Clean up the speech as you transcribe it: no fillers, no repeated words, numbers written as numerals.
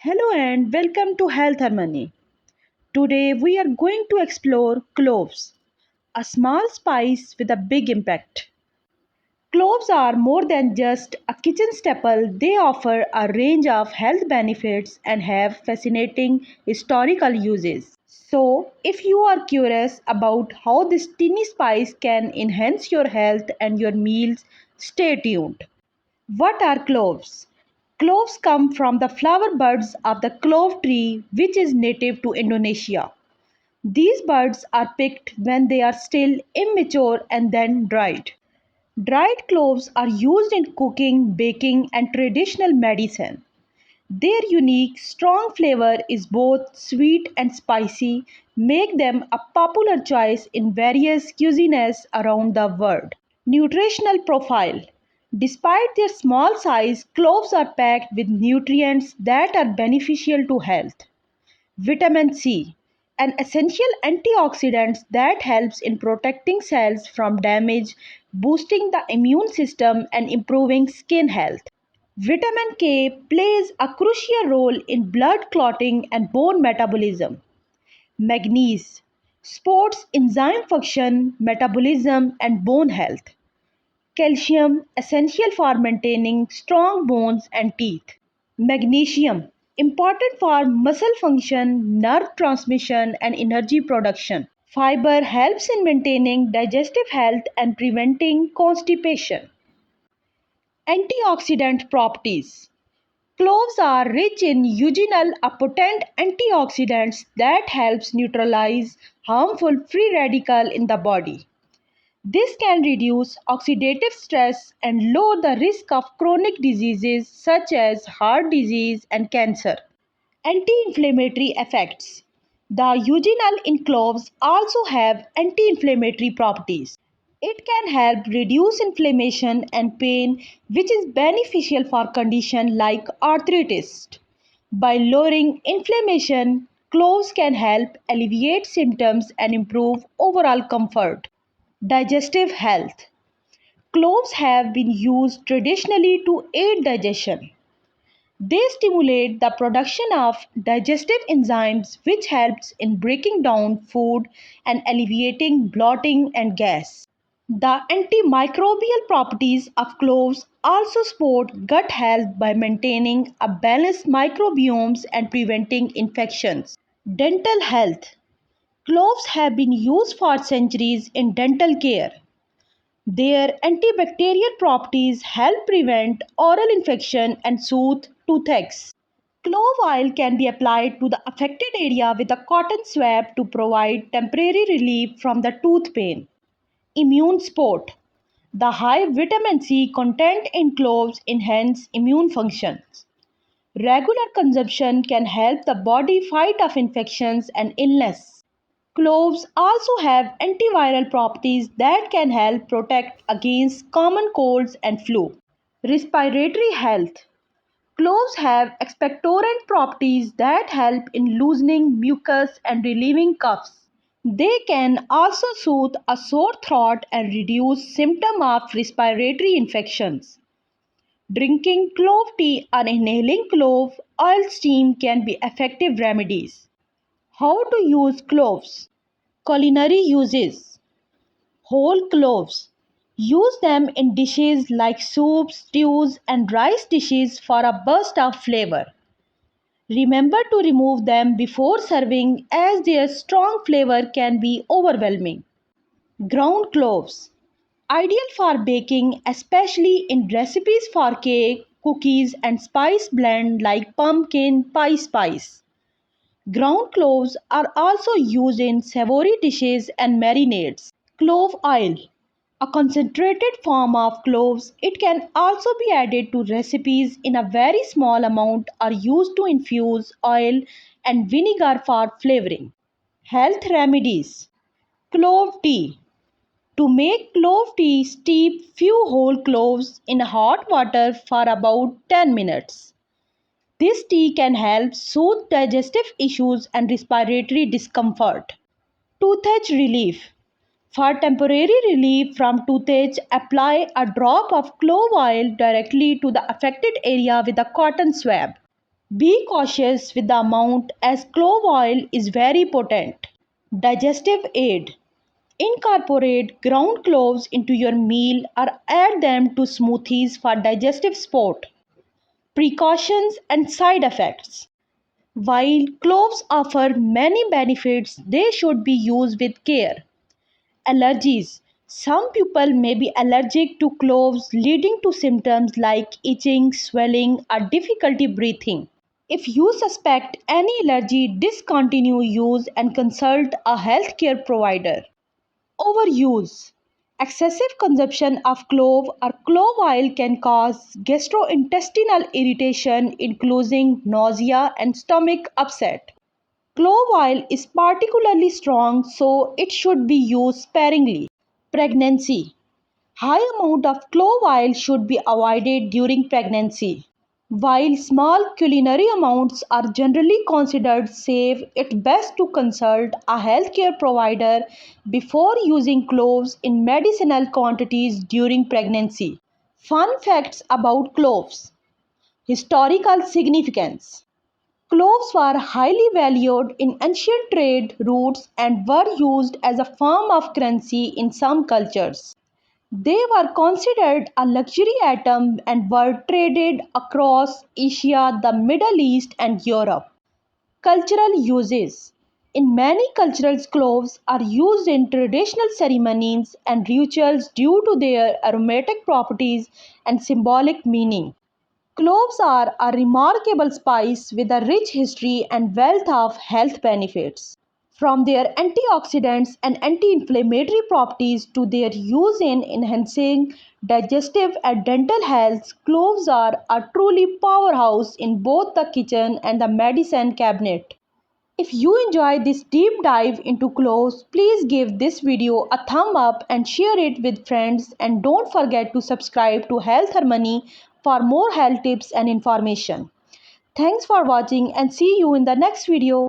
Hello and welcome to Health Harmony. Today we are going to explore cloves, a small spice with a big impact. Cloves are more than just a kitchen staple, they offer a range of health benefits and have fascinating historical uses. So, if you are curious about how this teeny spice can enhance your health and your meals, stay tuned. What are cloves? Cloves come from the flower buds of the clove tree, which is native to Indonesia. These buds are picked when they are still immature and then dried. Dried cloves are used in cooking, baking, and traditional medicine. Their unique, strong flavor is both sweet and spicy, make them a popular choice in various cuisines around the world. Nutritional profile. Despite their small size, cloves are packed with nutrients that are beneficial to health. Vitamin C, an essential antioxidant that helps in protecting cells from damage, boosting the immune system, and improving skin health. Vitamin K plays a crucial role in blood clotting and bone metabolism. Magnesium supports enzyme function, metabolism, and bone health. Calcium essential for maintaining strong bones and teeth. Magnesium important for muscle function, nerve transmission, and energy production. Fiber helps in maintaining digestive health and preventing constipation. Antioxidant properties. Cloves are rich in eugenol, a potent antioxidant that helps neutralize harmful free radical in the body. This can reduce oxidative stress and lower the risk of chronic diseases such as heart disease and cancer. Anti-inflammatory effects. The eugenol in cloves also have anti-inflammatory properties. It can help reduce inflammation and pain, which is beneficial for conditions like arthritis. By lowering inflammation, cloves can help alleviate symptoms and improve overall comfort. Digestive health. Cloves have been used traditionally to aid digestion. They stimulate the production of digestive enzymes, which helps in breaking down food and alleviating bloating and gas. The antimicrobial properties of cloves also support gut health by maintaining a balanced microbiomes and preventing infections. Dental health. Cloves have been used for centuries in dental care. Their antibacterial properties help prevent oral infection and soothe toothaches. Clove oil can be applied to the affected area with a cotton swab to provide temporary relief from the tooth pain. Immune support. The high vitamin C content in cloves enhance immune functions. Regular consumption can help the body fight off infections and illness. Cloves also have antiviral properties that can help protect against common colds and flu. Respiratory health. Cloves have expectorant properties that help in loosening mucus and relieving coughs. They can also soothe a sore throat and reduce symptoms of respiratory infections. Drinking clove tea or inhaling clove oil steam can be effective remedies. How to use cloves? Culinary uses. Whole cloves. Use them in dishes like soups, stews, and rice dishes for a burst of flavor. Remember to remove them before serving as their strong flavor can be overwhelming. Ground cloves. Ideal for baking, especially in recipes for cake, cookies, and spice blend like pumpkin pie spice. Ground cloves are also used in savory dishes and marinades. Clove oil. A concentrated form of cloves, it can also be added to recipes in a very small amount or used to infuse oil and vinegar for flavoring. Health remedies. Clove tea. To make clove tea, steep few whole cloves in hot water for about 10 minutes. This tea can help soothe digestive issues and respiratory discomfort. Toothache relief. For temporary relief from toothache, apply a drop of clove oil directly to the affected area with a cotton swab. Be cautious with the amount as clove oil is very potent. Digestive aid. Incorporate ground cloves into your meal or add them to smoothies for digestive support. Precautions and side effects. While cloves offer many benefits, they should be used with care. Allergies. Some people may be allergic to cloves, leading to symptoms like itching, swelling, or difficulty breathing. If you suspect any allergy, discontinue use and consult a healthcare provider. Overuse. Excessive consumption of clove or clove oil can cause gastrointestinal irritation, including nausea and stomach upset. Clove oil is particularly strong, so it should be used sparingly. Pregnancy. High amount of clove oil should be avoided during pregnancy. While small culinary amounts are generally considered safe, it's best to consult a healthcare provider before using cloves in medicinal quantities during pregnancy. Fun facts about cloves. Historical significance. Cloves were highly valued in ancient trade routes and were used as a form of currency in some cultures. They were considered a luxury item and were traded across Asia, the Middle East, and Europe. Cultural uses. In many cultures, cloves are used in traditional ceremonies and rituals due to their aromatic properties and symbolic meaning. Cloves are a remarkable spice with a rich history and wealth of health benefits. From their antioxidants and anti-inflammatory properties to their use in enhancing digestive and dental health, cloves are a truly powerhouse in both the kitchen and the medicine cabinet. If you enjoyed this deep dive into cloves, please give this video a thumb up and share it with friends, and don't forget to subscribe to Health Harmony for more health tips and information. Thanks for watching and see you in the next video.